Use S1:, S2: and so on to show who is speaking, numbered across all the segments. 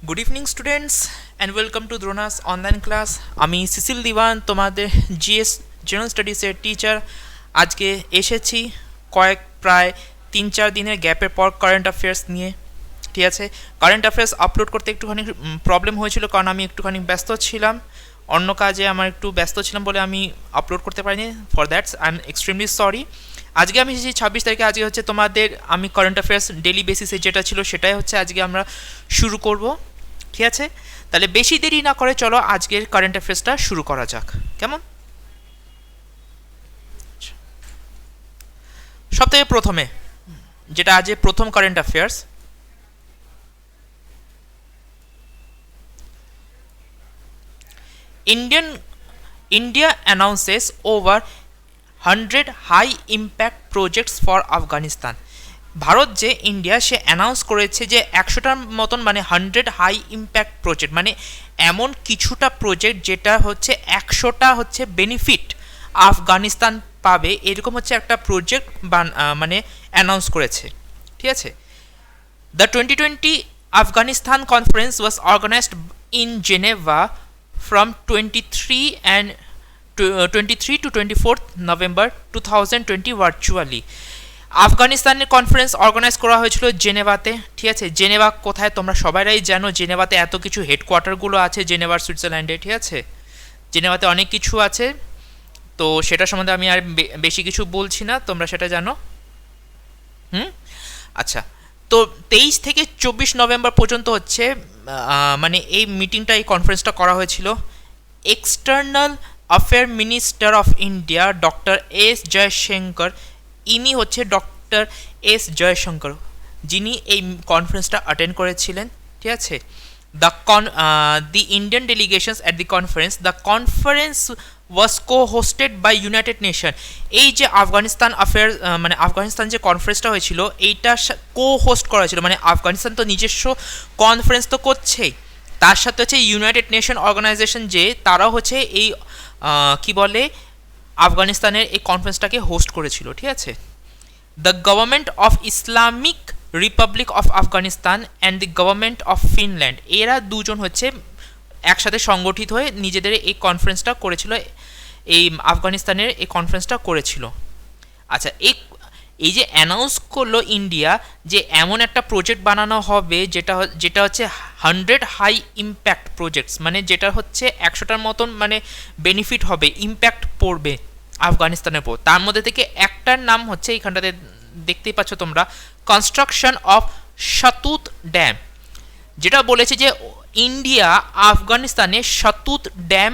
S1: Good evening students and welcome to Drona's online class. আমি Cecil Dewan, তোমাদের GS general স্টাডিজের teacher. আজকে এসেছি প্রায় 3-4 দিনের গ্যাপের পর কারেন্ট অ্যাফেয়ার্স নিয়ে। ঠিক আছে, কারেন্ট অ্যাফেয়ার্স আপলোড করতে একটুখানি প্রবলেম হয়েছিল, কারণ আমি একটুখানি ব্যস্ত ছিলাম, অন্য কাজে আমার একটু ব্যস্ত ছিলাম বলে আমি আপলোড করতে পারিনি। For that's I am extremely sorry. আজকে আমি এসেছি 26 তারিখে। আজকে হচ্ছে তোমাদের আমি কারেন্ট অ্যাফেয়ার্স ডেলি বেসিসে যেটা ছিল সেটাই হচ্ছে আজকে আমরা শুরু করব। ঠিক আছে, তাহলে বেশি দেরি না করে চলো আজকের কারেন্ট অ্যাফেয়ার্সটা শুরু করা যাক। কেমন? সব থেকে প্রথমে যেটা আজ প্রথম current affairs, India announces over 100 high impact projects for Afghanistan. Bharat যে ইন্ডিয়া, সে অ্যানাউন্স করেছে যে 100টার মতন, মানে 100 হাই ইম্প্যাক্ট প্রজেক্ট, মানে এমন কিছুটা প্রজেক্ট যেটা হচ্ছে 100টা হচ্ছে বেনিফিট আফগানিস্তান পাবে, এরকম হচ্ছে একটা প্রজেক্ট মানে অ্যানাউন্স করেছে। ঠিক আছে, the 2020 Afghanistan conference was organised in Geneva from 23 to 24th November 2020 virtually. আফগানিস্তানের কনফারেন্স অর্গানাইজ করা হয়েছিল জেনেভাতে। ঠিক আছে, জেনেভা কোথায় তোমরা সবাইরাই জানো, জেনেভাতে এত কিছু হেডকোয়ার্টারগুলো আছে জেনেভার সুইজারল্যান্ডে। ঠিক আছে, জেনেভাতে অনেক কিছু আছে, তো সেটা সম্বন্ধে আমি আর বেশি কিছু বলছি না, তোমরা সেটা জানো। আচ্ছা, তো 23 থেকে 24 নভেম্বর পর্যন্ত হচ্ছে মানে এই মিটিংটা, এই কনফারেন্সটা করা হয়েছিল। External affair minister of India doctor S Jaishankar, ইনি হচ্ছে ডক্টর এস জয়শঙ্কর, যিনি এই কনফারেন্সটা অ্যাটেন্ড করেছিলেন। ঠিক আছে, the Indian delegations at the conference. The conference was co-hosted by United Nation. এই যে আফগানিস্তান অ্যাফেয়ার মানে আফগানিস্তান যে কনফারেন্সটা হয়েছিল, এইটা কো-হোস্ট করা হয়েছিল, মানে আফগানিস্তান তো নিজস্ব কনফারেন্স তো করছেই, তার সাথে হচ্ছে ইউনাইটেড নেশন অর্গানাইজেশন যে তারাও হচ্ছে এই কি বলে আফগানিস্তানের এই কনফারেন্সটাকে হোস্ট করেছিল। ঠিক আছে, the government of Islamic Republic of Afghanistan and the government of Finland, এরা দুজন হচ্ছে একসাথে সংগঠিত হয়ে নিজেদের এই কনফারেন্সটা করেছিল, এই আফগানিস্তানের এই কনফারেন্সটা করেছিল। আচ্ছা, এই যে অ্যানাউন্স করলো ইন্ডিয়া যে এমন একটা প্রজেক্ট বানানো হবে যেটা হচ্ছে 100 হাই ইম্প্যাক্ট প্রজেক্টস, মানে যেটা হচ্ছে 100টার মতন মানে বেনিফিট হবে, ইম্প্যাক্ট পড়বে আফগানিস্তানের উপর। তার মধ্যে থেকে একটার নাম হচ্ছে এইখানটাতে দেখতেই পাচ্ছ তোমরা, কনস্ট্রাকশন অফ শাতুত ড্যাম। যেটা বলেছে যে ইন্ডিয়া আফগানিস্তানে শাতুত ড্যাম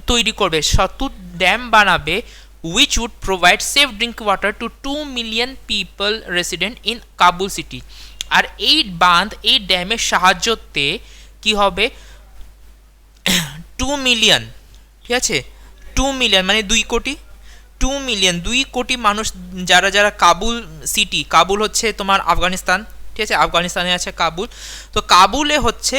S1: তৈরি করবে, শাতুত ড্যাম বানাবে, which would provide safe drinking water to 2 million people resident in Kabul city। আর এই বাঁধ, এই ড্যামের সাহায্যতে কি হবে, 2 মিলিয়ন, ঠিক আছে, 2 মিলিয়ন মানে 2 কোটি, 2 মিলিয়ন 2 কোটি মানুষ যারা যারা কাবুল সিটি, কাবুল হচ্ছে তোমার আফগানিস্তান। ঠিক আছে, আফগানিস্তানে আছে কাবুল, তো কাবুলে হচ্ছে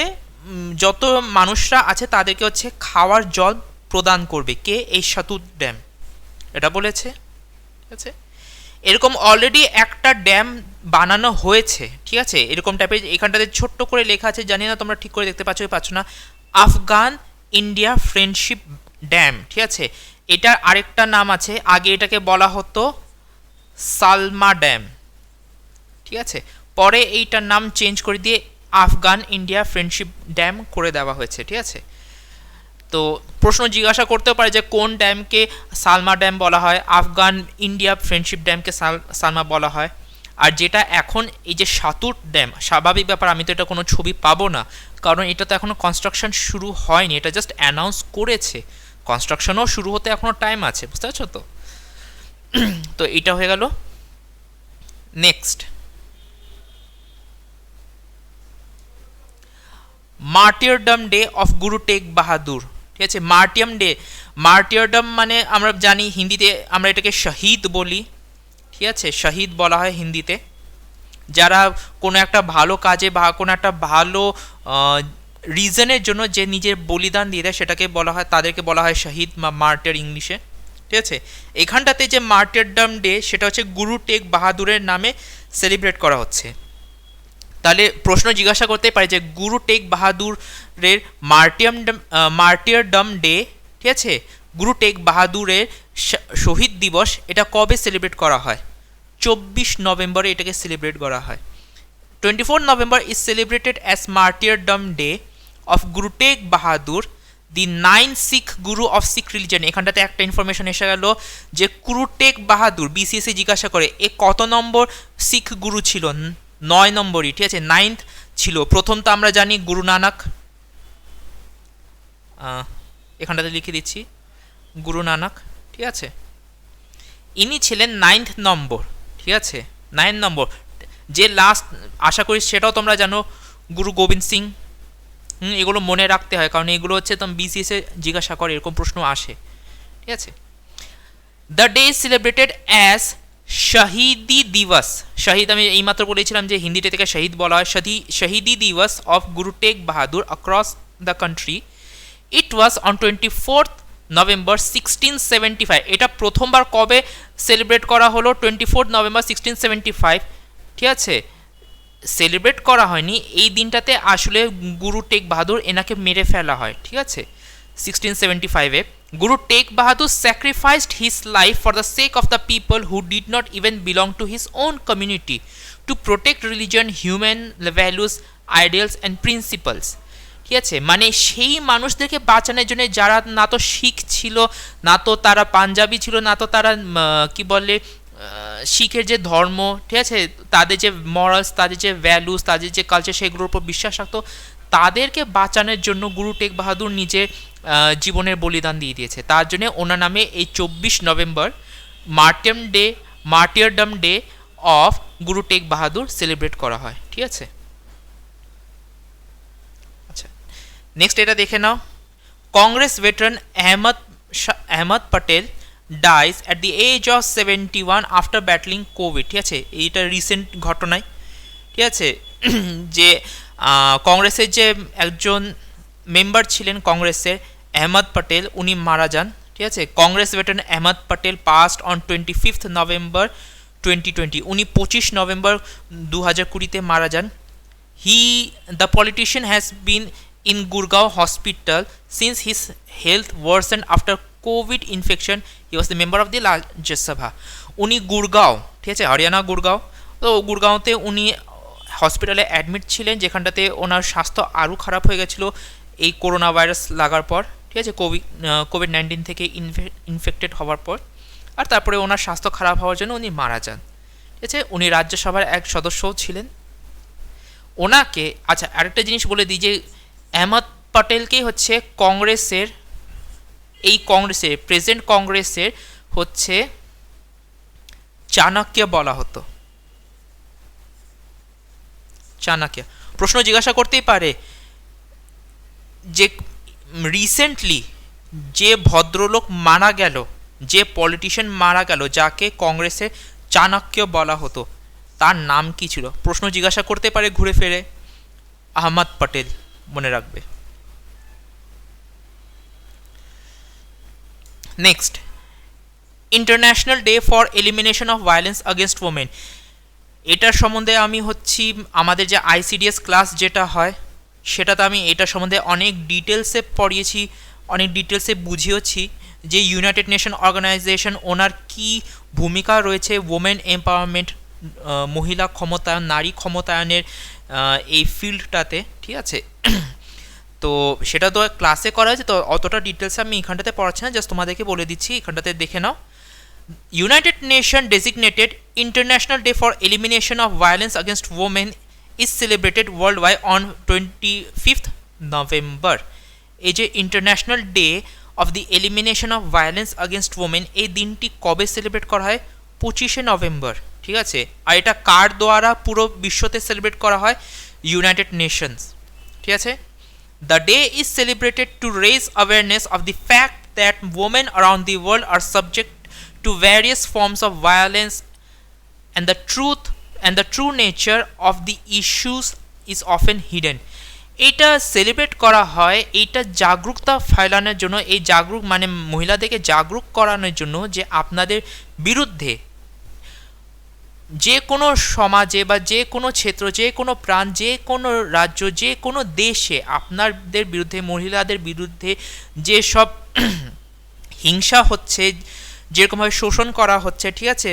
S1: যত মানুষরা আছে তাদেরকে হচ্ছে খাওয়ার জল প্রদান করবে কে, এই শাতুত ড্যাম, এটা বলেছে। ঠিক আছে, এরকম অলরেডি একটা ড্যাম বানানো হয়েছে। ঠিক আছে, এরকম টাইপের এখানটাতে ছোট্ট করে লেখা আছে, জানি না তোমরা ঠিক করে দেখতে পাচ্ছ কি পাচ্ছ না, আফগান ইন্ডিয়া ফ্রেন্ডশিপ ড্যাম। ঠিক আছে, এটার আরেকটা নাম আছে, আগে এটাকে বলা হতো সালমা ড্যাম। ঠিক আছে, পরে এইটার নাম চেঞ্জ করে দিয়ে আফগান ইন্ডিয়া ফ্রেন্ডশিপ ড্যাম করে দেওয়া হয়েছে। ঠিক আছে, তো প্রশ্ন জিজ্ঞাসা করতেও পারে যে কোন ড্যামকে সালমা ড্যাম বলা হয়, আফগান ইন্ডিয়া ফ্রেন্ডশিপ ড্যামকে সালমা বলা হয়। আর যেটা এখন এই যে শাতুত ড্যাম, স্বাভাবিক ব্যাপার, আমি তো এটা কোনো ছবি পাবো না, কারণ এটা তো এখনও কনস্ট্রাকশন শুরু হয়নি, এটা জাস্ট অ্যানাউন্স করেছে, কনস্ট্রাকশনও শুরু হতে এখনও টাইম আছে, বুঝতে পারছো তো। তো এটা হয়ে গেল। Next, মার্টিয়ারডম day of Guru tag বাহাদুর। ঠিক আছে, মার্টিয়ারডম মানে আমরা জানি হিন্দিতে আমরা এটাকে শহীদ বলি। ঠিক আছে, শহীদ বলা হয় হিন্দিতে, যারা কোনো একটা ভালো কাজে বা কোনো একটা ভালো রিজনের জন্য যে নিজের বলিদান দিয়ে দেয় সেটাকে বলা হয়, তাদেরকে বলা হয় শহীদ বা মার্টিয়ার ইংলিশে। ঠিক আছে, এখানটাতে যে মার্টিয়ারডম ডে সেটা হচ্ছে গুরু টেগ বাহাদুরের নামে সেলিব্রেট করা হচ্ছে। তাহলে প্রশ্ন জিজ্ঞাসা করতে পারে যে গুরু টেক বাহাদুরের মার্টিয়ারডম ডে, ঠিক আছে, গুরু টেক বাহাদুরের শহীদ দিবস এটা কবে সেলিব্রেট করা হয়? 24 নভেম্বরে এটাকে সেলিব্রেট করা হয়। 24 November is celebrated as Martyrdom Day of Guru Tegh Bahadur, the 9th Sikh Guru of Sikh religion। এখানটাতে একটা ইনফরমেশন এসে গেল যে গুরু টেক বাহাদুর, বিসিএসসি জিজ্ঞাসা করে এ কত নম্বর শিখ গুরু ছিল? 9 নম্বরই, ঠিক আছে, 9th ছিল। প্রথম তো আমরা জানি গুরু নানক, এখানটাতে লিখে দিচ্ছি গুরু নানক, ঠিক আছে, ইনি ছিলেন 9th নম্বর, ঠিক আছে, 9 নম্বর। যে লাস্ট, আশা করি সেটাও তোমরা জানো, গুরু গোবিন্দ সিং। এগুলো মনে রাখতে হয়, কারণ এগুলো হচ্ছে তুমি বিসিএস এ জিজ্ঞাসা করে, এরকম প্রশ্ন আসে, ঠিক আছে। The day is celebrated as শহীদি দিবস। শহীদ আমি এইমাত্র বলেছিলাম যে হিন্দিতে থেকে শহীদ বলা হয়। শহীদি দিবস of Guru Tegh Bahadur across the country. It was on 24 November 1675। এটা প্রথমবার কবে সেলিব্রেট করা হলো? 24 নভেম্বর 1675, ঠিক আছে। সেলিব্রেট করা হয়নি এই দিনটাতে, আসলে গুরু টেক বাহাদুর এনাকে মেরে ফেলা হয়, ঠিক আছে, 1675-এ। Guru Tegh Bahadur sacrificed his life for the sake of the people who did not even belong to his own community to protect religion, human values, ideals and principles, ঠিক আছে। মানে সেই মানুষদেরকে বাঁচানোর জন্য যারা না তো শিখ ছিল, না তো তারা পাঞ্জাবি ছিল, না তো তারা কি বলে শিখের যে ধর্ম, ঠিক আছে, তাদের যে মরালস, তাদের যে ভ্যালুস, তাদের যে কালচার, সেগুলোর উপর বিশ্বাস রাখতো, তাদেরকে বাঁচানোর জন্য গুরু টেক বাহাদুর নিজে জীবনের বলিদান দিয়ে দিয়েছে। তার জন্য ওনার নামে এই 24 November martyrdom day of Guru Tegh Bahadur celebrate করা হয়, ঠিক আছে। আচ্ছা, নেক্সট এটা দেখে নাও। Congress veteran Ahmed Patel dies at the age of 71 after battling Covid, ঠিক আছে। এইটা রিসেন্ট ঘটনায়, ঠিক আছে, যে কংগ্রেসের যে একজন মেম্বার ছিলেন কংগ্রেসের, আহমদ পটেল, উনি মারা যান, ঠিক আছে। Congress veteran Ahmed Patel past on 25 November 2020। উনি 25 নভেম্বর 2020-তে মারা যান। The politician has been in Gurgaon hospital since his health ওয়ার্সেন্ড after Covid infection. He was the member of the Rajya Sabha. উনি গুরগাঁও, ঠিক আছে, হরিয়ানা গুরগাঁও, তো গুরগাঁওতে উনি হসপিটালে অ্যাডমিট ছিলেন, যেখানটাতে ওনার স্বাস্থ্য আরও খারাপ হয়ে গেছিলো এই করোনা ভাইরাস লাগার পর, ঠিক আছে, কোভিড-19 থেকে ইনফেক্টেড হওয়ার পর। আর তারপরে ওনার স্বাস্থ্য খারাপ হওয়ার জন্য উনি মারা যান, ঠিক আছে। উনি রাজ্যসভার এক সদস্যও ছিলেন। ওনাকে, আচ্ছা আরেকটা জিনিস বলে দিই যে আহমদ পটেলকেই হচ্ছে প্রেজেন্ট কংগ্রেসের হচ্ছে চাণক্য বলা হতো। চাণক্য। প্রশ্ন জিজ্ঞাসা করতেই পারে যে রিসেন্টলি যে ভদ্রলোক মারা গেল, যে পলিটিশিয়ান মারা গেল, যাকে কংগ্রেসে চাণক্য বলা হতো, তার নাম কি ছিল? প্রশ্ন জিজ্ঞাসা করতে পারে ঘুরে ফিরে। আহমদ পটেল, মনে রাখবে। Next, international day for elimination of violence against women. এটার সম্বন্ধে আমি হচ্ছি আমাদের যে আইসিডিএস ক্লাস যেটা হয়, সেটাতে আমি এটা সম্বন্ধে অনেক ডিটেলসে পড়িয়েছি, অনেক ডিটেলসে বুঝিয়েছি যে ইউনাইটেড নেশন অর্গানাইজেশন ওনার কি ভূমিকা রয়েছে ওমেন এম্পাওয়ারমেন্ট, মহিলা ক্ষমতায়ন, নারী ক্ষমতায়নের এই ফিল্ডটাতে, ঠিক আছে। তো সেটা তো ক্লাসে করা হয়েছে, তো অতটা ডিটেলসে আমি এখানটাতে পড়াচ্ছি না, জাস্ট তোমাদেরকে বলে দিচ্ছি, এখানটাতে দেখে নাও। United Nations designated International Day for Elimination of Violence Against Women is celebrated worldwide on 25th November. এই যে international day of the elimination of violence against women, এই দিনটি কবে সেলিব্রেট করা হয়? 25শে নভেম্বর, ঠিক আছে। আর এটা কার দ্বারা পুরো বিশ্বতে সেলিব্রেট করা হয়? ইউনাইটেড নেশনস, ঠিক আছে। The day is celebrated to raise awareness of the fact that women around the world are subject to various forms of violence and the true nature of the issues is often hidden. এটা celebrate করা হয়, এইটা জাগরুকতা ফেলানোর জন্য, এই জাগরুক মানে মহিলাদেরকে জাগরুক করানোর জন্য যে আপনাদের বিরুদ্ধে যে কোনো সমাজে বা যে কোনো ক্ষেত্র, যে কোনো প্রাণ, যে কোনো রাজ্য, যে কোনো দেশে আপনাদের বিরুদ্ধে, মহিলাদের বিরুদ্ধে যেসব হিংসা হচ্ছে, যেরকমভাবে শোষণ করা হচ্ছে, ঠিক আছে,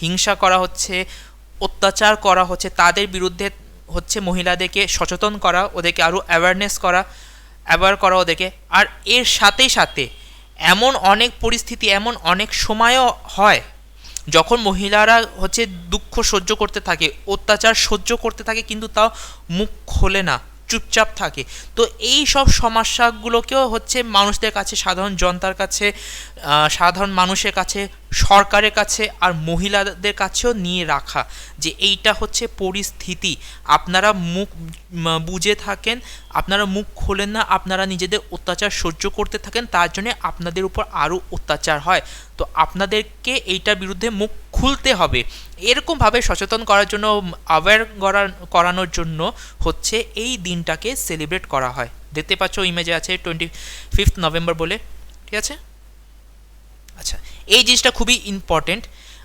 S1: হিংসা করা হচ্ছে, অত্যাচার করা হচ্ছে, তাদের বিরুদ্ধে হচ্ছে মহিলাদেরকে সচেতন করা, ওদেরকে আরও অ্যাওয়ারনেস করা, অ্যাওয়ার করা ওদেরকে। আর এর সাথে সাথে এমন অনেক পরিস্থিতি, এমন অনেক সময়ও হয় যখন মহিলারা হচ্ছে দুঃখ সহ্য করতে থাকে, অত্যাচার সহ্য করতে থাকে, কিন্তু তাও মুখ খোলে না, চুপচাপ থাকে। তো এই সব সমস্যাগুলোকেও হচ্ছে মানুষদের কাছে, সাধারণ জনতার কাছে, সাধারণ মানুষের কাছে, সরকারের কাছে আর মহিলাদের কাছেও নিয়ে রাখা, যে এইটা হচ্ছে পরিস্থিতি, আপনারা মুখ বুজে থাকেন, আপনারা মুখ খোলেন না, আপনারা নিজেদের অত্যাচার সহ্য করতে থাকেন, তার জন্যে আপনাদের উপর আরও অত্যাচার হয়। তো আপনাদেরকে এইটার বিরুদ্ধে মুখ খুলতে হবে। এরকমভাবে সচেতন করার জন্য, অ্যাওয়্যার করানোর জন্য হচ্ছে এই দিনটাকে সেলিব্রেট করা হয়। দেখতে পাচ্ছ ইমেজে আছে 25 নভেম্বর বলে, ঠিক আছে। আচ্ছা, এই জিনিসটা খুবই ইম্পর্টেন্ট।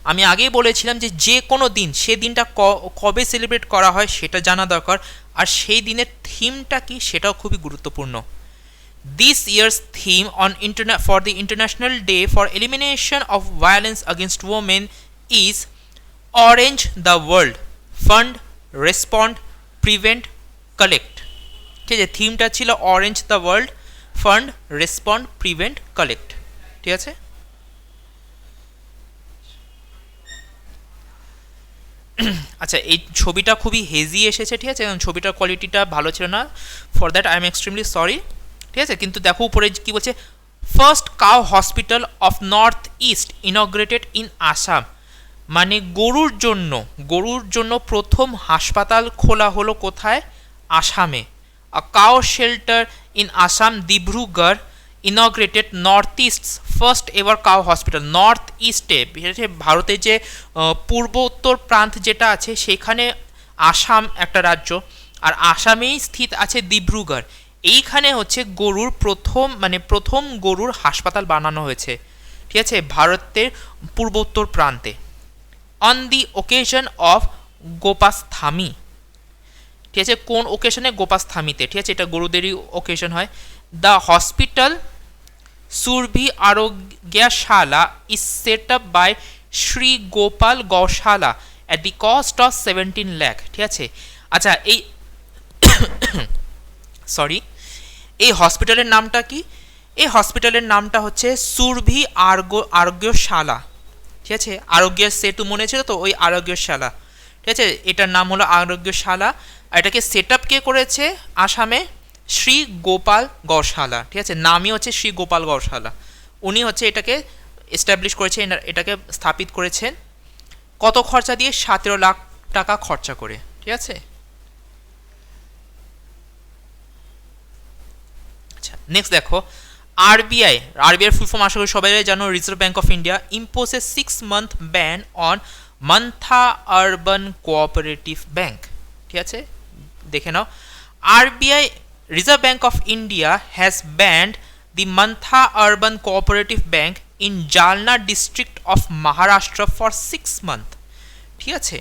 S1: আমি আগেই বলেছিলাম যে যে কোনো দিন, সে দিনটা কবে সেলিব্রেট করা হয় সেটা জানা দরকার, আর সেই দিনের থিমটা কি সেটাও খুবই গুরুত্বপূর্ণ। This year's theme for the International Day for Elimination of Violence Against Women is Orange the World, Fund, Respond, Prevent, Collect। ঠিক আছে, থিমটা ছিল orange the world, fund, respond, prevent, collect. ঠিক আছে। আচ্ছা, এই ছবিটা খুবই হেজি এসেছে, ঠিক আছে, এবং ছবিটার কোয়ালিটিটা ভালো ছিল না, for that I am extremely sorry. ঠিক আছে, কিন্তু দেখো উপরে কি বলছে, first cow hospital of north east inaugurated in Assam, মানে গরুর জন্য প্রথম হাসপাতাল খোলা হলো কোথায়? আসামে। A cow shelter in Assam, Dibrugarh inaugurated north east first ever cow hospital. North ইস্টে, ভারতের যে পূর্ব উত্তর প্রান্ত যেটা আছে সেখানে আসাম একটা রাজ্য, আর আসামেই স্থিত আছে দিব্রুগড়। এইখানে হচ্ছে প্রথম গরুর হাসপাতাল বানানো হয়েছে, ঠিক আছে, ভারতের পূর্বোত্তর প্রান্তে। On the occasion of Gopashtami, ঠিক আছে, কোন ওকেশনে? গোপাস্থামিতে, ঠিক আছে, এটা গরুদেরই ওকেশন হয়। The hospital Surabhi Arogyashala is set up by Shri Gopal Gaushala at the cost of 17 lakh. ঠিক আছে। আচ্ছা, এই সরি, এই হসপিটালের নামটা কি? এই হসপিটালের নামটা হচ্ছে সুরভি আরোগ্যশালা। ঠিক আছে, আরোগ্যের সেতু মনে ছিল তো, ওই আরোগ্যশালা। ঠিক আছে, এটার নাম হলো আরোগ্যশালা। আর এটাকে সেট আপ কে করেছে আসামে? শ্রী গোপাল গৌশালা। ঠিক আছে, নামই হচ্ছে শ্রী গোপাল গৌশালা। উনি হচ্ছে এটাকে এস্টাবলিশ করেছেন, এটাকে স্থাপিত করেছেন। কত খরচা দিয়ে? 17 লাখ টাকা খরচা করে। ঠিক আছে। আচ্ছা, নেক্সট দেখো, আরবিআই এর ফুল ফর্ম আশা করি সবাই জানো, Reserve Bank of India imposes 6-month ban on Mantha urban cooperative bank. ঠিক আছে, দেখে নাও। RBI, Reserve Bank of India has banned the Mantha Urban Cooperative Bank in Jalna district of Maharashtra for 6 months। ঠিক আছে,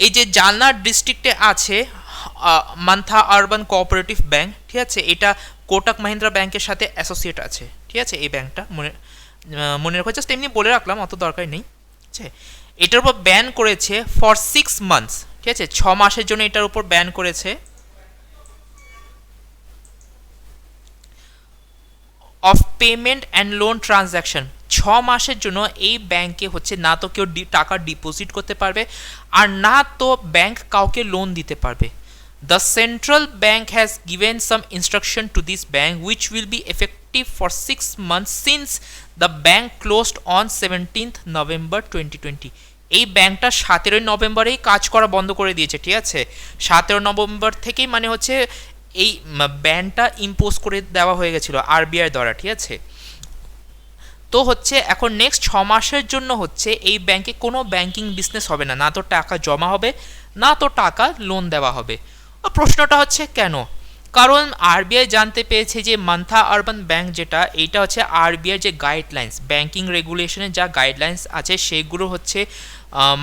S1: এই যে জালনা ডিস্ট্রিক্টে আছে মান্থা আরবান কোঅপারেটিভ ব্যাঙ্ক, ঠিক আছে, এটা কোটাক মাহিন্দ্রা ব্যাংকের সাথে অ্যাসোসিয়েট আছে। ঠিক আছে, এই ব্যাংকটা মনে রাখো, জাস্ট এমনি বলে রাখলাম, অত দরকার নেই। ঠিক আছে, এটার উপর ব্যান করেছে ফর 6 months। ঠিক আছে, 6 মাসের জন্য এটার উপর ব্যান করেছে। Of payment and loan transaction, 6 মাসের জন্য এই ব্যাংকে হচ্ছে না তো কেউ টাকা ডিপোজিট করতে পারবে, আর না তো ব্যাংক কাউকে লোন দিতে পারবে। The central bank has given some instruction to this bank which will be effective for 6 months since the bank closed on 17th November 2020। এই ব্যাংকটা 17 নভেম্বরেই কাজ করা বন্ধ করে দিয়েছে। ঠিক আছে, 17 নভেম্বর থেকেই মানে হচ্ছে এই ব্যানটা ইম্পোজ করে দেওয়া হয়ে গেছিল আরবিআই দ্বারা। ঠিক আছে, তো হচ্ছে এখন নেক্সট 6 মাসের জন্য হচ্ছে এই ব্যাংকে কোনো ব্যাংকিং বিজনেস হবে না, না তো টাকা জমা হবে, না তো টাকা লোন দেওয়া হবে। প্রশ্নটা হচ্ছে কেন? কারণ আরবিআই জানতে পেরেছে যে মান্থা আরবান ব্যাংক যেটা, এইটা হচ্ছে আরবিআই যে গাইডলাইন্স, ব্যাংকিং রেগুলেশনের যা গাইডলাইন্স আছে সেগুলো হচ্ছে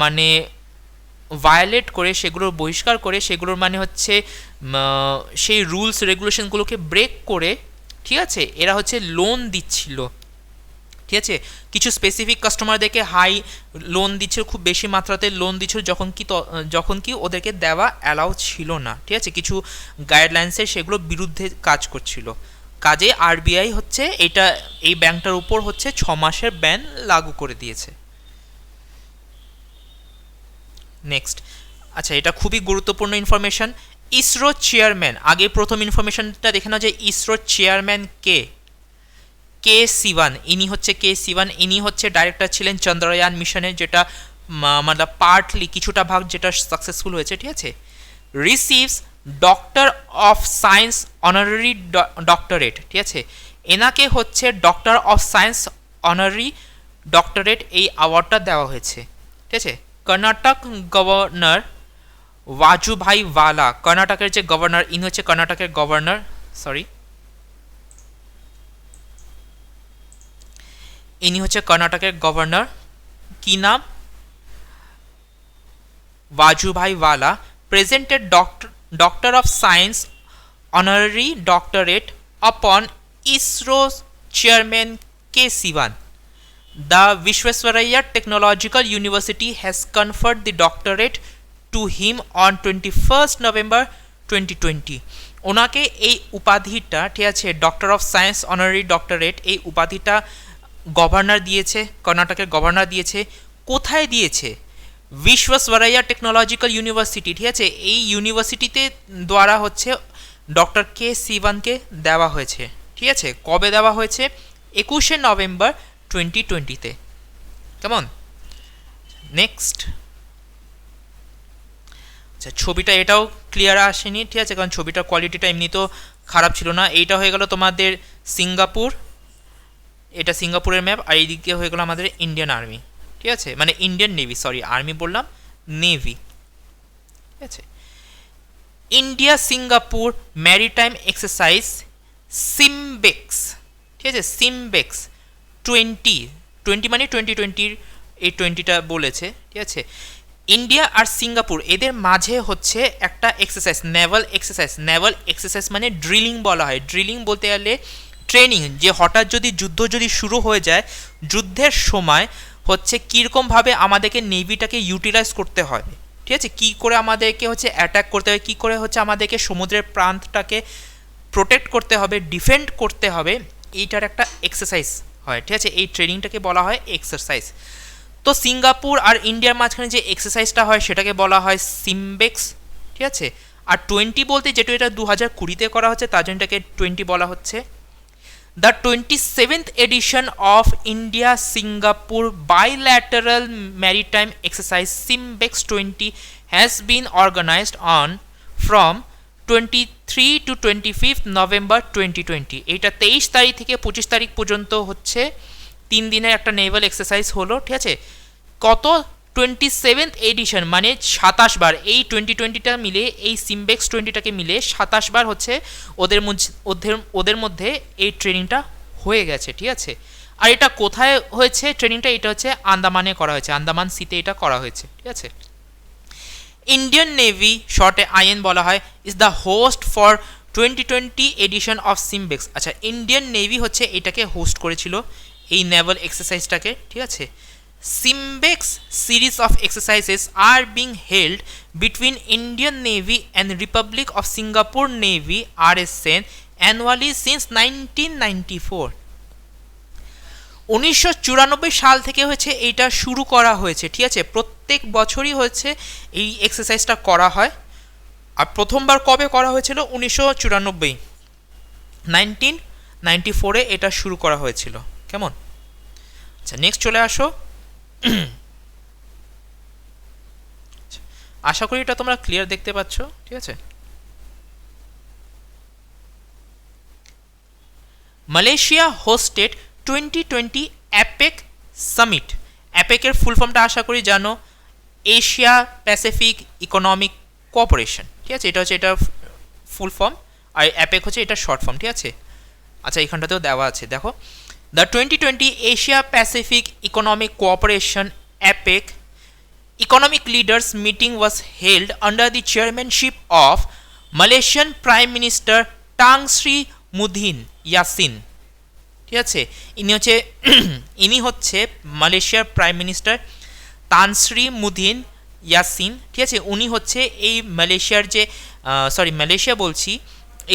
S1: মানে ভায়োলেট করে, সেগুলোর বহিষ্কার করে, সেগুলোর মানে হচ্ছে সেই রুলস রেগুলেশনগুলোকে ব্রেক করে, ঠিক আছে, এরা হচ্ছে লোন দিচ্ছিল, ঠিক আছে, কিছু স্পেসিফিক কাস্টমারদেরকে হাই লোন দিচ্ছিল, খুব বেশি মাত্রাতে লোন দিচ্ছিল, যখন কি ওদেরকে দেওয়া অ্যালাউ ছিল না, ঠিক আছে, কিছু গাইডলাইন্সের সেগুলো বিরুদ্ধে কাজ করছিল। কাজে আরবিআই হচ্ছে এই ব্যাংকটার উপর হচ্ছে 6 মাসের ব্যান লাগু করে দিয়েছে। নেক্সট, আচ্ছা, এটা খুবই গুরুত্বপূর্ণ ইনফরমেশন। ইসরো চেয়ারম্যান, আগে প্রথম ইনফরমেশনটা দেখে নাও যে ইসরো চেয়ারম্যান কে সিওয়ান, ইনি হচ্ছে ডাইরেক্টর ছিলেন চন্দ্রয়ান মিশনের, যেটা মানে পার্টলি কিছুটা ভাগ যেটা সাকসেসফুল হয়েছে, ঠিক আছে। Receives doctor of science honorary doctorate, ঠিক আছে, এনাকে হচ্ছে doctor of science honorary doctorate এই অ্যাওয়ার্ডটা দেওয়া হয়েছে, ঠিক আছে। কর্ণাটক গভর্নর ওয়াজুভাই ওয়ালা, কর্ণাটকের যে গভর্নর, ইনি হচ্ছে কর্ণাটকের গভর্নর, ইনি হচ্ছে কর্ণাটকের গভর্নর, কি নাম, ওয়াজুভাই ওয়ালা, presented doctor of science honorary doctorate upon ISRO's chairman K. Sivan. The Visvesvaraya Technological University has conferred the doctorate to him on 21st November 2020. ওনাকে এই উপাধিটা, ঠিক আছে, doctor of science honorary doctorate, এই উপাধিটা গভর্নর দিয়েছে, কর্ণাটকের গভর্নর দিয়েছে। কোথায় দিয়েছে? বিশ্বসভারাইয়া টেকনোলজিক্যাল ইউনিভার্সিটি, ঠিক আছে, এই ইউনিভার্সিটিতে দ্বারা হচ্ছে ডক্টর কে সিওয়ানকে দেওয়া হয়েছে, ঠিক আছে। কবে দেওয়া হয়েছে? 21শে নভেম্বর 2020-তে। কেমন? নেক্সট, আচ্ছা, ছবিটা এটাও ক্লিয়ার আসেনি, ঠিক আছে, কারণ ছবিটার কোয়ালিটিটা এমনি তো খারাপ ছিল না। এইটা হয়ে গেল তোমাদের সিঙ্গাপুর, এটা সিঙ্গাপুরের ম্যাপ, আর এইদিকে হয়ে গেল আমাদের ইন্ডিয়ান আর্মি, ঠিক আছে, মানে ইন্ডিয়ান নেভি, সরি আর্মি বললাম, নেভি, ঠিক আছে। ইন্ডিয়া সিঙ্গাপুর ম্যারিটাইম এক্সারসাইজ সিমবেক্স, ঠিক আছে, সিমবেক্স 20 মানে 2020, এই 20টা বলেছে, ঠিক আছে। ইন্ডিয়া আর সিঙ্গাপুর এদের মাঝে হচ্ছে একটা এক্সারসাইজ, নেভাল এক্সারসাইজ মানে ড্রিলিং বলা হয়। ড্রিলিং বলতে গেলে ট্রেনিং, যে হঠাৎ যুদ্ধ যদি শুরু হয়ে যায়, যুদ্ধের সময় হচ্ছে কীরকমভাবে আমাদেরকে নেভিটাকে ইউটিলাইজ করতে হয়, ঠিক আছে, কী করে আমাদেরকে হচ্ছে অ্যাটাক করতে হবে, কী করে হচ্ছে আমাদেরকে সমুদ্রের প্রান্তটাকে প্রোটেক্ট করতে হবে, ডিফেন্ড করতে হবে, এইটার একটা এক্সারসাইজ হয়, ঠিক আছে। এই ট্রেনিংটাকে বলা হয় এক্সারসাইজ। তো সিঙ্গাপুর আর ইন্ডিয়ার মাঝখানে যে এক্সারসাইজটা হয় সেটাকে বলা হয় সিমবেক্স, ঠিক আছে। আর 20 বলতে, যেটা এটা 2020-তে করা হচ্ছে, তার জন্য এটাকে 20 বলা হচ্ছে। The 27th edition of India-Singapore Bilateral Maritime Exercise SIMBEX 20 has been organized on from 23 to 25th November 2020. এটা 23 তারিখ থেকে 25 তারিখ পর্যন্ত হচ্ছে 3 দিনের একটা নেভাল এক্সারসাইজ হলো, ঠিক আছে। কত? 27th এডিশন, মানে 27 বার, এই 2020টা মিলে, এই সিমবেক্স 20টাকে মিলে 27 বার হচ্ছে ওদের মধ্যে এই ট্রেনিংটা হয়ে গেছে, ঠিক আছে। আর এটা কোথায় হয়েছে ট্রেনিংটা? এটা হচ্ছে আন্দামানে করা হয়েছে, আন্দামান সিতে এটা করা হয়েছে, ঠিক আছে। ইন্ডিয়ান নেভি, শর্টে আইএন বলা হয়, is the host for 2020 edition of SIMBEX. আচ্ছা, ইন্ডিয়ান নেভি হচ্ছে এটাকে হোস্ট করেছিল, এই নেভাল এক্সারসাইজটাকে, ঠিক আছে। SIMBEX series of exercises are being held between Indian Navy and Republic of Singapore Navy RSN annually since 1994. 1994 সাল থেকে হচ্ছে এইটা শুরু করা হয়েছে, ঠিক আছে। প্রত্যেক বছরই হচ্ছে এই এক্সারসাইজটা করা হয়। আর প্রথমবার কবে করা হয়েছিল? 1994, 1994-এ এটা শুরু করা হয়েছিল। কেমন? আচ্ছা, নেক্সট চলে আসো। আশা করি এটা তোমরা ক্লিয়ার দেখতে পাচ্ছ, ঠিক আছে। Malaysia hosted 2020 APEC summit. অ্যাপেকের ফুল ফর্মটা আশা করি জানো, এশিয়া প্যাসিফিক ইকোনমিক কোঅপারেশন, ঠিক আছে, এটা হচ্ছে এটা ফুল ফর্ম, আর অ্যাপেক হচ্ছে এটা শর্ট ফর্ম, ঠিক আছে। আচ্ছা, এখানটাতেও দেওয়া আছে, দেখো। The 2020 Asia Pacific Economic Cooperation APEC economic leaders meeting was held under the chairmanship of Malaysian Prime Minister Tang Sri Muhyiddin Yassin। ঠিক আছে, ইনি হচ্ছে মালয়েশিয়ার prime minister Tan Sri Muhiddin Yasin. ঠিক আছে, উনি হচ্ছে এই মালয়েশিয়ার যে মালয়েশিয়া বলছি,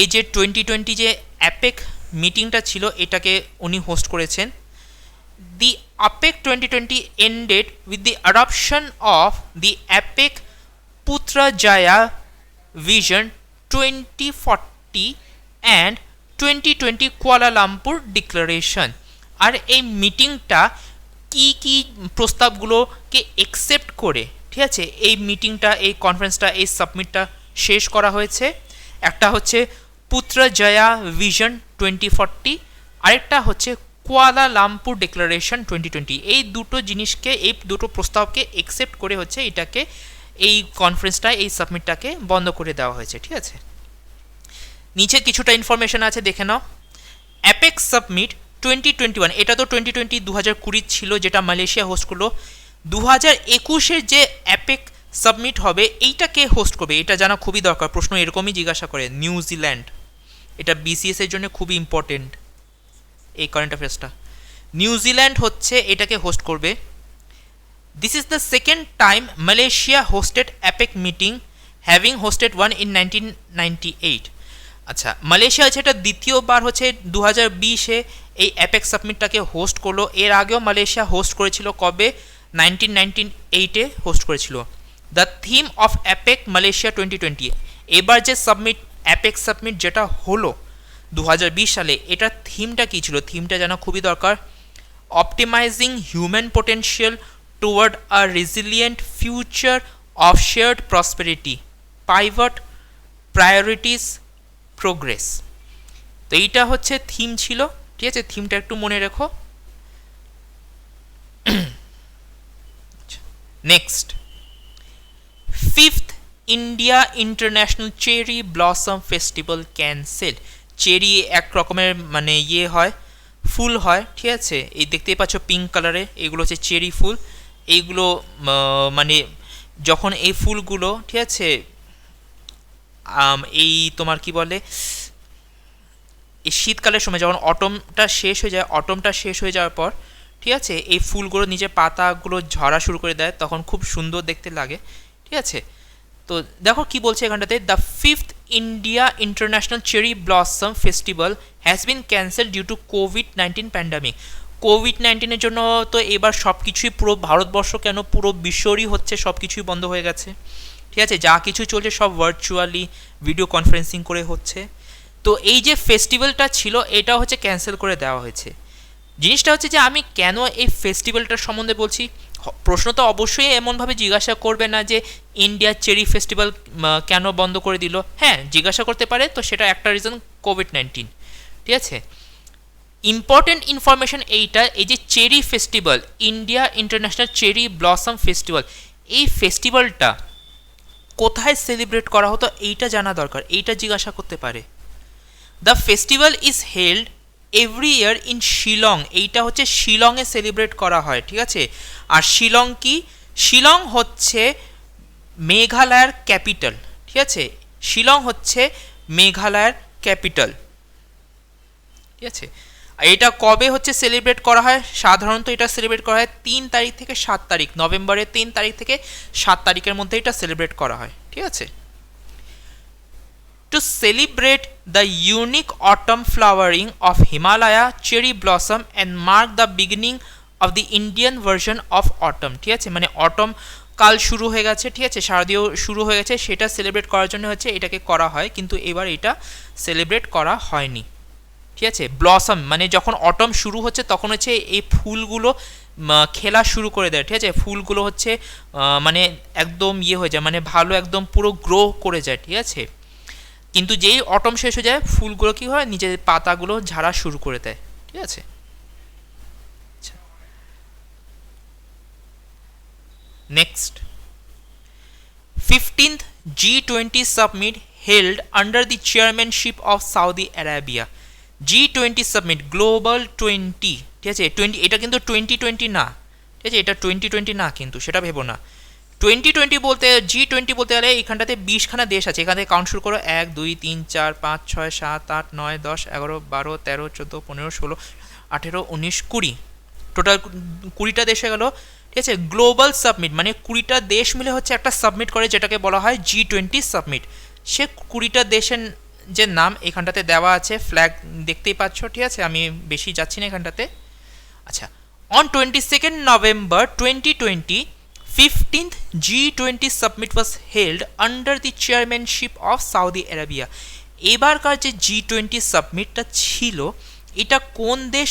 S1: এই যে 2020 যে অ্যাপেক মিটিংটা ছিল এটাকে উনি হোস্ট করেছেন। The APEC 2020 ended with the adoption of the APEC Putrajaya Vision 2040 and 2020 Kuala Lumpur Declaration। আর এই মিটিংটা কি প্রস্তাবগুলোকে একসেপ্ট করে, ঠিক আছে, এই মিটিংটা, এই কনফারেন্সটা, এই সাবমিটটা শেষ করা হয়েছে। একটা হচ্ছে পুত্রজয়া ভিশন 2040, আরেকটা হচ্ছে কুয়ালা লামপুর ডিক্লারেশন 2020। এই দুটো জিনিসকে, এই দুটো প্রস্তাবকে একসেপ্ট করে হচ্ছে এটাকে, এই কনফারেন্সটা, এই সাবমিটটাকে বন্ধ করে দেওয়া হয়েছে। ঠিক আছে, নিচে কিছুটা ইনফরমেশন আছে, দেখে নাও। অ্যাপেক সাবমিট 2021, এটা তো 2020 ছিল যেটা মালয়েশিয়া হোস্ট করলো। 2021 যে অ্যাপেক সাবমিট হবে এইটা কে হোস্ট করবে এটা জানা খুবই দরকার। প্রশ্ন এরকমই জিজ্ঞাসা করে। নিউজিল্যান্ড, এটা বিসিএস এর জন্য খুবই ইম্পর্টেন্ট এই কারেন্ট অ্যাফেয়ার্সটা। নিউজিল্যান্ড হচ্ছে এটাকে হোস্ট করবে। This is the second time Malaysia hosted APEC meeting, having hosted one in 1998। আচ্ছা, মালয়েশিয়া হচ্ছে এটা দ্বিতীয়বার হচ্ছে 2020-এ এই অ্যাপেক সাবমিটটাকে হোস্ট করলো। এর আগেও মালয়েশিয়া হোস্ট করেছিল, কবে? 1998-এ হোস্ট করেছিল। The theme of APEC Malaysia 2020, এবার যে অ্যাপেক সাবমিট যেটা হলো 2020 সালে, এটার থিমটা কী ছিল? থিমটা জানা খুবই দরকার। Optimising human potential toward a resilient future of shared prosperity, pivot priorities progress. তো এইটা হচ্ছে থিম ছিল। ঠিক আছে, থিমটা একটু মনে রেখো। Next, 5th India international cherry blossom festival cancel. Cherry এক রকমের মানে ইয়ে হয়, ফুল হয়। ঠিক আছে, এই দেখতেই পাচ্ছ পিঙ্ক কালারে, এগুলো হচ্ছে চেরি ফুল। এইগুলো মানে যখন এই ফুলগুলো, ঠিক আছে, এই তোমার কি বলে, এই শীতকালের সময় যখন অটমটা শেষ হয়ে যাওয়ার পর, ঠিক আছে, এই ফুলগুলো নিজের পাতাগুলো ঝরা শুরু করে দেয়, তখন খুব সুন্দর দেখতে লাগে। ঠিক আছে, তো দেখো কি বলছে এখানটাতে, the 5th India international cherry blossom festival has been cancel due to কোভিড-19 প্যান্ডামিক। কোভিড-19-এর জন্য তো এবার সব কিছুই, পুরো ভারতবর্ষ কেন পুরো বিশ্বরই হচ্ছে, সব কিছুই বন্ধ হয়ে গেছে। ঠিক আছে, যা কিছু চলছে সব ভার্চুয়ালি ভিডিও কনফারেন্সিং করে হচ্ছে। তো এই যে ফেস্টিভ্যালটা ছিল এটা হচ্ছে ক্যান্সেল করে দেওয়া হয়েছে। জিনিসটা হচ্ছে যে আমি কেন এই ফেস্টিভ্যালটার সম্বন্ধে বলছি, প্রশ্ন তো অবশ্যই এমনভাবে জিজ্ঞাসা করবে না যে ইন্ডিয়ার চেরি ফেস্টিভ্যাল কেন বন্ধ করে দিল। হ্যাঁ, জিজ্ঞাসা করতে পারে, তো সেটা একটা রিজন কোভিড-19। ঠিক আছে, ইম্পর্টেন্ট ইনফরমেশন এইটা, এই যে cherry festival, India international cherry blossom festival, এই ফেস্টিভ্যালটা কোথায় সেলিব্রেট করা হতো এইটা জানা দরকার, এইটা জিজ্ঞাসা করতে পারে। The festival is held every year in Shillong, এইটা হচ্ছে শিলংয়ে সেলিব্রেট করা হয়। ঠিক আছে, আর শিলং কি? শিলং হচ্ছে মেঘালয়ের ক্যাপিটাল। ঠিক আছে, শিলং হচ্ছে মেঘালয়ের ক্যাপিটাল। ঠিক আছে, এটা কবে হচ্ছে সেলিব্রেট করা হয়? সাধারণত এটা সেলিব্রেট করা হয় 3 তারিখ থেকে 7 তারিখ, নভেম্বরের 3 তারিখ থেকে 7 তারিখের মধ্যে এটা সেলিব্রেট করা হয়। ঠিক আছে, to celebrate the unique autumn flowering of Himalaya cherry blossom and mark the beginning of the Indian version of autumn। ঠিক আছে, মানে অটম কাল শুরু হয়ে গেছে। ঠিক আছে, শারদীয় শুরু হয়ে গেছে, সেটা সেলিব্রেট করার জন্য হচ্ছে এটাকে করা হয়, কিন্তু এবার এটা সেলিব্রেট করা হয়নি। ঠিক আছে, ব্লসম মানে যখন অটম শুরু হচ্ছে তখন হচ্ছে এই ফুলগুলো খেলা শুরু করে দেয়। ঠিক আছে, ফুলগুলো হচ্ছে মানে একদম ইয়ে হয়ে যায়, মানে ভালো একদম পুরো গ্রো করে যায়। ঠিক আছে, কিন্তু যেই অটম শেষ হয়ে যায় ফুলগুলো কি হয়, নিজের পাতাগুলো ঝাড়া শুরু করে দেয়। ঠিক আছে, next, 15th G20 summit held under the chairmanship of Saudi Arabia। G20 summit global 20। ঠিক আছে, 20 এটা কিন্তু 2020 না। ঠিক আছে, এটা 2020 না, কিন্তু সেটা ভেবো না। 2020 বলতে G20 বলতে গেলে এখানটাতে 20খানা দেশ আছে। এখান থেকে কাউন্ট শুরু করো 1 2 3 4 5 6 7 8 9 10 11 12 13 14 15 16 18 19 20 টোটাল 20টা দেশ হয়ে গেল। ঠিক আছে, গ্লোবাল সাবমিট মানে 20টা দেশ মিলে হচ্ছে একটা সাবমিট করে, যেটাকে বলা হয় G20 সাবমিট। সে 20টা দেশের যে নাম এখানটাতে দেওয়া আছে, ফ্ল্যাগ দেখতেই পাচ্ছ। ঠিক আছে, আমি বেশি যাচ্ছি না এখানটাতে। আচ্ছা, on 22nd November 2020, 15th G20 summit was held under the chairmanship of Saudi Arabia. এবারকার যে G20 সাবমিটটা ছিল, এটা কোন দেশ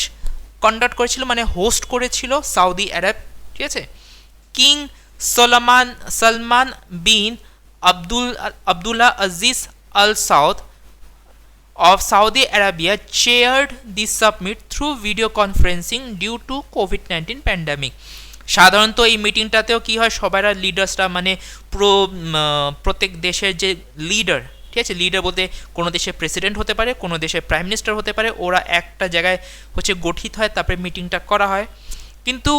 S1: কন্ডাক্ট করেছিল মানে হোস্ট করেছিল? Saudi Arab. ঠিক আছে, king Salman bin Abdullah Aziz Al Saud of Saudi Arabia chaired the summit through video conferencing due to COVID-19 pandemic. সাধারণত এই মিটিংটাতেও কি হয়, সবাইরা লিডার্সরা মানে প্রত্যেক দেশের যে লিডার, ঠিক আছে, লিডার বলতে কোনো দেশের প্রেসিডেন্ট হতে পারে, কোনো দেশের প্রাইম মিনিস্টার হতে পারে, ওরা একটা জায়গায় হচ্ছে গঠিত হয়, তারপরে মিটিংটা করা হয়। কিন্তু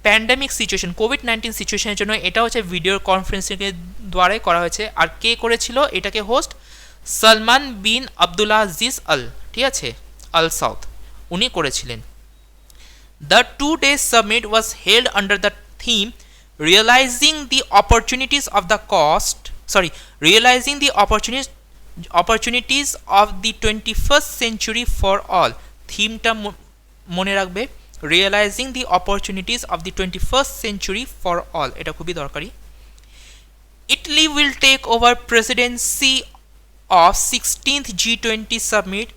S1: প্যান্ডেমিক সিচুয়েশন, কোভিড-19 সিচুয়েশনের জন্য এটা হচ্ছে ভিডিও কনফারেন্সিংয়ের দ্বারাই করা হয়েছে। আর কে করেছিল এটাকে host? Salman bin Abdullah Aziz আল, ঠিক আছে, আল সাউদ, উনি করেছিলেন। The 2 days summit was held under the theme realizing the opportunities of the opportunities of the 21st century for all. থিমটা মনে রাখবে, realizing the opportunities of the 21st century for all, এটা খুবই দরকারি। Italy will take over presidency of 16th G20 summit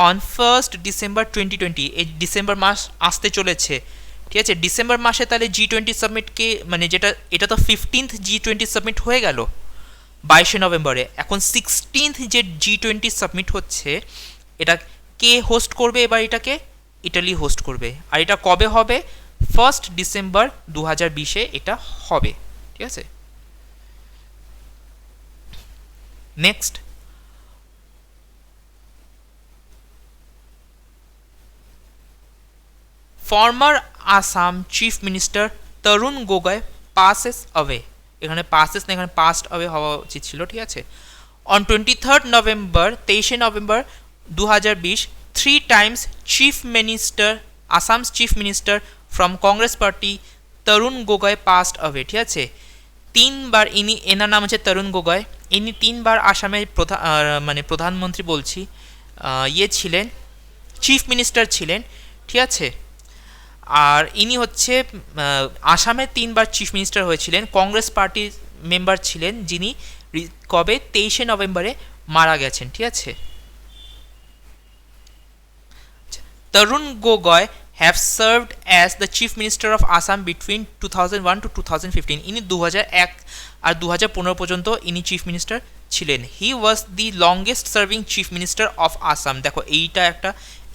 S1: on 1st December 2020. এই December মাস আসতে চলেছে। ঠিক আছে, ডিসেম্বর মাসে তাহলে G20 সাবমিটকে মানে এটা তো 15th G20 সাবমিট হয়ে গেল 22শে নভেম্বরে। এখন 16th যে G20 সাবমিট হচ্ছে, এটা কে হোস্ট করবে? এবার এটাকে ইটালি হোস্ট করবে। আর এটা কবে হবে? 1st ডিসেম্বর 2020-এ এটা হবে। ঠিক আছে, next, former Assam chief minister Tarun Gogoi passes away. এখানে পাসেস না, এখানে পাস্ট অ্যাওয়ে হওয়া উচিত ছিল। ঠিক আছে, অন 23rd নভেম্বর 23শে November 2020, 3 times chief minister Assam's chief minister from Congress party Tarun Gogoi passed away. ঠিক আছে, 3বার এনার নাম হচ্ছে তরুণ গোগোই। ইনি 3বার আসামের প্রধানমন্ত্রী বলছি ছিলেন, চিফ মিনিস্টার ছিলেন। ঠিক আছে, আর ইনি হচ্ছে আসামের 3বার চিফ মিনিস্টার হয়েছিলেন, কংগ্রেস পার্টির মেম্বার ছিলেন, যিনি কবে 23শে নভেম্বরে মারা গেছেন। ঠিক আছে, Tarun Gogoi have served as the chief minister of Assam between 2001 to 2015। ইনি 2001 আর 2015 পর্যন্ত ইনি চিফ মিনিস্টার ছিলেন। He was the longest serving chief minister of Assam. দেখো, এইটা একটা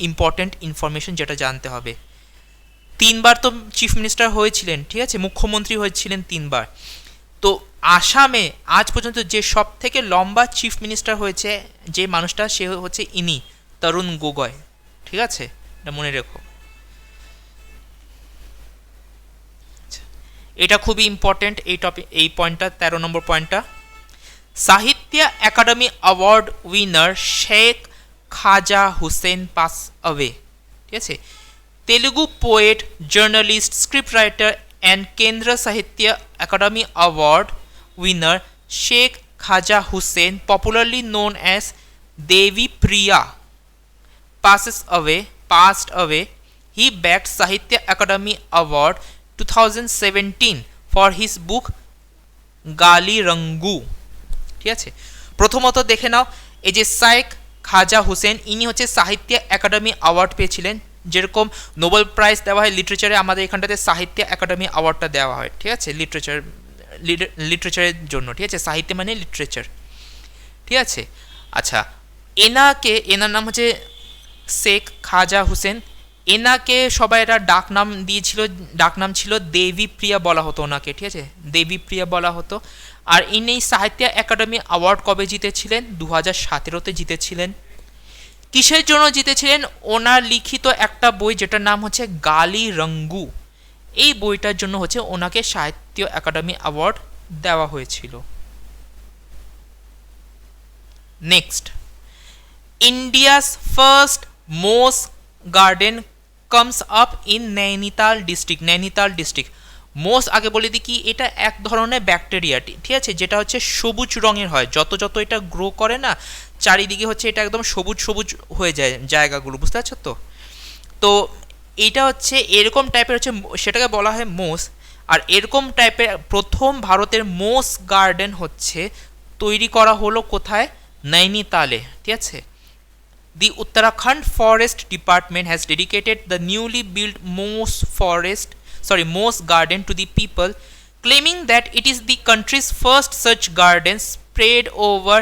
S1: ইম্পর্টেন্ট ইনফরমেশন যেটা জানতে হবে। 3বার তো চিফ মিনিস্টার হয়েছিলেন, ঠিক আছে, মুখ্যমন্ত্রী হয়েছিলেন 3বার। তো আসামে আজ পর্যন্ত যে সব থেকে লম্বা চিফ মিনিস্টার হয়েছে যে মানুষটা, সে হচ্ছে ইনি, তরুণ গোগোই। ঠিক আছে, এটা মনে রেখো, এটা খুবই ইম্পর্টেন্ট এই টপিক, এই পয়েন্টটা, 13 নম্বর পয়েন্টটা। সাহিত্য একাডেমি অ্যাওয়ার্ড উইনার শেখ খাজা হুসেন পাস অ্যাওয়ে। ঠিক আছে, Telugu poet, journalist, script writer and কেন্দ্র সাহিত্য academy award winner Sheikh Khwaja Hussain, popularly known as Devi Priya, passed away. He bagged Sahitya Academy Award 2017 for his book গালি রঙ্গু। ঠিক আছে, প্রথমত দেখে নাও, এই যে শেখ খাজা হুসেন, ইনি হচ্ছে সাহিত্য একাডেমি অ্যাওয়ার্ড পেয়েছিলেন। যেরকম নোবেল প্রাইজ দেওয়া হয় লিটারেচারে, আমাদের এখানটাতে সাহিত্য একাডেমি অ্যাওয়ার্ডটা দেওয়া হয়। ঠিক আছে, লিটারেচারের জন্য। ঠিক আছে, সাহিত্য মানে লিটারেচার। ঠিক আছে, আচ্ছা, এনার নাম হচ্ছে শেখ খাজা হুসেন। এনাকে সবাই এরা ডাকনাম ছিল দেবী প্রিয়া বলা হতো ওনাকে। ঠিক আছে, দেবী প্রিয়া বলা হতো। আর ইনি সাহিত্য একাডেমি অ্যাওয়ার্ড কবে জিতেছিলেন? 2017-তে জিতেছিলেন। কিসের জন্য জিতেছিলেন? ওনার লিখিত একটা বই যেটার নাম হচ্ছে গালি রঙ্গু। এই বইটার জন্য হচ্ছে ওনাকে সাহিত্য একাডেমি অ্যাওয়ার্ড দেওয়া হয়েছিল। Next, India's first moss garden comes up in Nainital district. Nainital district moss, আগে বলে দিই কি, এটা এক ধরনের ব্যাকটেরিয়া, ঠিক আছে, যেটা হচ্ছে সবুজ রঙের হয়। যত যত এটা গ্রো করে না, চারিদিকে হচ্ছে এটা একদম সবুজ সবুজ হয়ে যায় জায়গাগুলো, বুঝতে পারছো তো। তো এইটা হচ্ছে এরকম টাইপের হচ্ছে, সেটাকে বলা হয় মোস। আর এরকম টাইপের প্রথম ভারতের মোস গার্ডেন হচ্ছে তৈরি করা হলো কোথায়? নৈনিতালে, ঠিক আছে। The Uttarakhand Forest Department has dedicated the newly built Moss Garden to the people, claiming that it is the country's first such garden spread over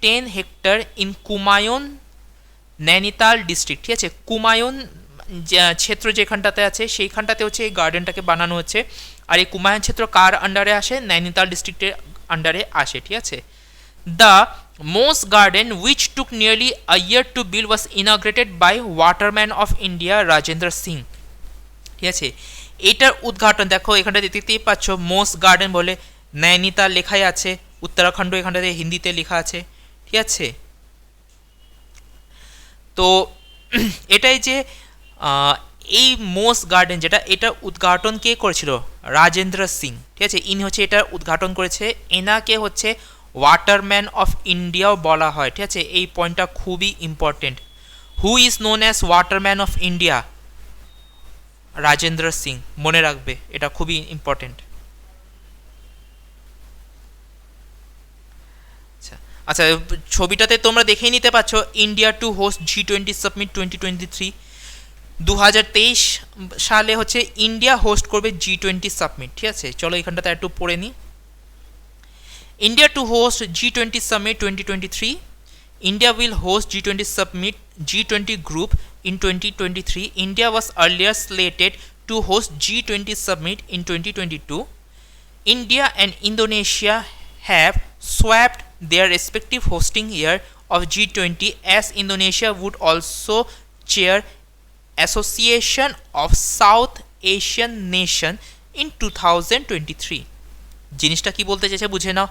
S1: 10 hectares in Kumaon, Nainital district, ঠিক আছে। কুমায়ুন ক্ষেত্র যেখানটাতে আছে সেইখানটাতে হচ্ছে এই গার্ডেনটাকে বানানো হচ্ছে। আর এই কুমায়ুন ক্ষেত্র কার আন্ডারে আসে? নৈনিতাল ডিস্ট্রিক্টের আন্ডারে আসে, ঠিক আছে। The Moss Garden, which took nearly a year to build, was inaugurated by Waterman of India Rajendra Singh, ঠিক আছে। এটার উদ্ঘাটন দেখো এখানটা দেখতেই পাচ্ছ, মোস গার্ডেন বলে নৈনিতাল লেখাই আছে, উত্তরাখণ্ড এখানটাতে হিন্দিতে লেখা আছে, ঠিক আছে। তো এটাই যে এই মোস গার্ডেন যেটা, এটা উদ্ঘাটন কে করেছিল? রাজেন্দ্র সিং, ঠিক আছে। ইনি হচ্ছে এটা উদ্ঘাটন করেছে। এনাকে হচ্ছে ওয়াটারম্যান অফ ইন্ডিয়াও বলা হয়, ঠিক আছে। এই পয়েন্টটা খুবই important. Who is known as waterman of India? Rajendra Singh, মনে রাখবে, এটা খুবই ইম্পর্টেন্ট। আচ্ছা, ছবিটাতে তোমরা দেখেই নিতে পারছো, India two host G20 summit 2023। 2023 সালে হচ্ছে ইন্ডিয়া হোস্ট করবে G20 সামিট, ঠিক আছে। চলো এখানটাতে একটু পড়ে নিই। India to host G20 Summit 2023. India will host G20 Summit G20 group in 2023. India was earlier slated to host G20 Summit in 2022. India and Indonesia have swapped their respective hosting year of G20, as Indonesia would also chair Association of South Asian Nation in 2023. জিনিসটা কি বলতে চাইছে বুঝে নাও।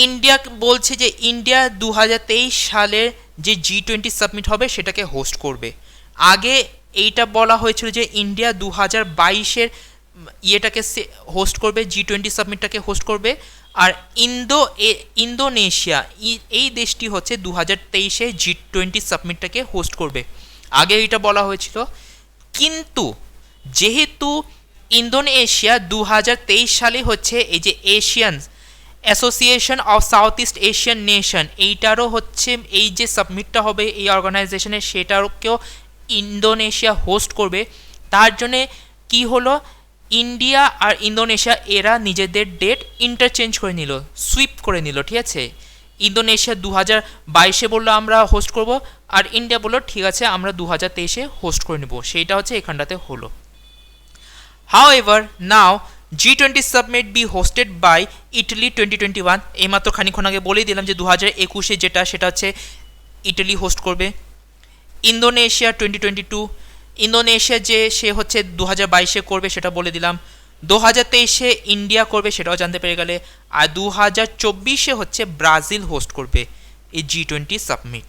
S1: India বলছে যে India 2023 সালের যে G20 submit হবে সেটাকে হোস্ট করবে। আগে এইটা বলা হয়েছিল যে ইন্ডিয়া 2022-এর ইয়েটাকে হোস্ট করবে, G20 সাবমিটটাকে হোস্ট করবে। আর ইন্দোনেশিয়া এই দেশটি হচ্ছে 2023-এ G20 সাবমিটটাকে হোস্ট করবে, আগে এইটা বলা হয়েছিল। কিন্তু যেহেতু ইন্দোনেশিয়া 2023 সালে হচ্ছে এই যে Asian association of south east Asian nation, এইটারও হচ্ছে এই যে সাবমিটটা হবে এই অর্গানাইজেশনের, সেটাকেও ইন্দোনেশিয়া হোস্ট করবে। তার জন্যে কি হলো, ইন্ডিয়া আর ইন্দোনেশিয়া এরা নিজেদের ডেট ইন্টারচেঞ্জ করে নিল, সুইপ করে নিল, ঠিক আছে। ইন্দোনেশিয়া 2022-এ বললো আমরা হোস্ট করব, আর ইন্ডিয়া বললো ঠিক আছে আমরা 2023-এ হোস্ট করে নেব, সেইটা হচ্ছে এখানটাতে হলো। However, now G20 summit be hosted by Italy 2021। এইমাত্র খানিকক্ষণ আগে বলেই দিলাম যে 2021-এ যেটা সেটা হচ্ছে ইটালি হোস্ট করবে। ইন্দোনেশিয়া 2022, ইন্দোনেশিয়া যে সে হচ্ছে 2022-এ করবে সেটা বলে দিলাম। 2023-এ ইন্ডিয়া করবে সেটাও জানতে পেরে গেলে। আর 2024-এ হচ্ছে ব্রাজিল হোস্ট করবে এই G20 সাবমিট,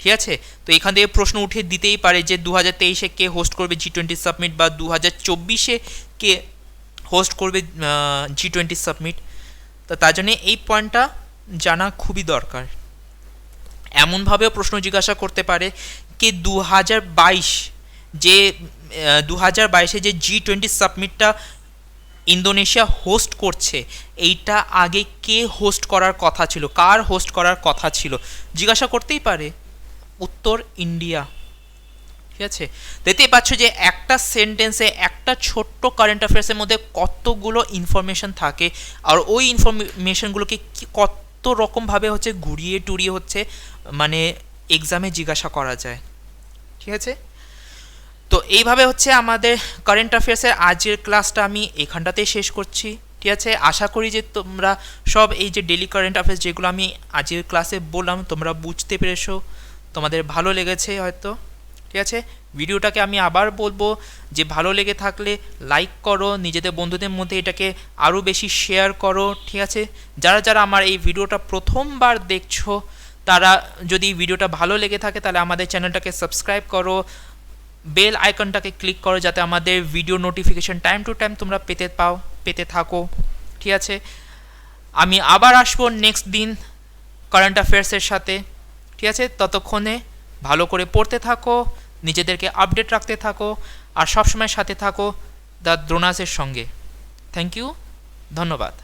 S1: ঠিক আছে। তো এখান থেকে প্রশ্ন উঠে দিতেই পারে যে 2023-এ কে হোস্ট করবে G20 সাবমিট, বা 2024-এ কে হোস্ট করবে G20 সাবমিট। তো তার জন্য এই পয়েন্টটা জানা খুবই দরকার। এমনভাবেও প্রশ্ন জিজ্ঞাসা করতে পারে কি 2022-এ যে G20 সাবমিটটা ইন্দোনেশিয়া হোস্ট করছে, এইটা আগে কে হোস্ট করার কথা ছিল, কার হোস্ট করার কথা ছিল, জিজ্ঞাসা করতেই পারে। উত্তর ইন্ডিয়া, ঠিক আছে। দেখতেই পাচ্ছ যে একটা সেন্টেন্সে একটা ছোট্ট কারেন্ট অ্যাফেয়ার্সের মধ্যে কতগুলো ইনফরমেশন থাকে, আর ওই ইনফরমেশনগুলোকে কত রকমভাবে হচ্ছে ঘুরিয়ে টুরিয়ে হচ্ছে মানে এক্সামে জিজ্ঞাসা করা যায়, ঠিক আছে। তো এইভাবে হচ্ছে আমাদের কারেন্ট অ্যাফেয়ার্সের আজকের ক্লাসটা আমি এখানটাতেই শেষ করছি, ঠিক আছে। আশা করি যে তোমরা সব এই যে ডেলি কারেন্ট অ্যাফেয়ার্স যেগুলো আমি আজকের ক্লাসে বললাম তোমরা বুঝতে পেরেছো, তোমাদের ভালো লেগেছে হয়তো, ঠিক আছে। ভিডিওটাকে আমি আবার বলবো যে ভালো লেগে থাকলে লাইক করো, নিজেদের বন্ধুদের মধ্যে এটাকে আরও বেশি শেয়ার করো, ঠিক আছে? যারা যারা আমার এই ভিডিওটা প্রথমবার দেখছো তারা যদি ভিডিওটা ভালো লেগে থাকে তাহলে আমাদের চ্যানেলটাকে সাবস্ক্রাইব করো, বেল আইকনটাকে ক্লিক করো যাতে আমাদের video notification time to time তোমরা পেতে থাকো, ঠিক আছে? আমি আবার আসবো নেক্সট দিন কারেন্ট অ্যাফেয়ার্সের সাথে, ঠিক আছে? ততক্ষণে ভালো করে পড়তে থাকো, নিজেদেরকে আপডেট রাখতে থাকো, আর সবসময় সাথে থাকো দ্য দ্রোনাসের সঙ্গে। থ্যাংক ইউ, ধন্যবাদ।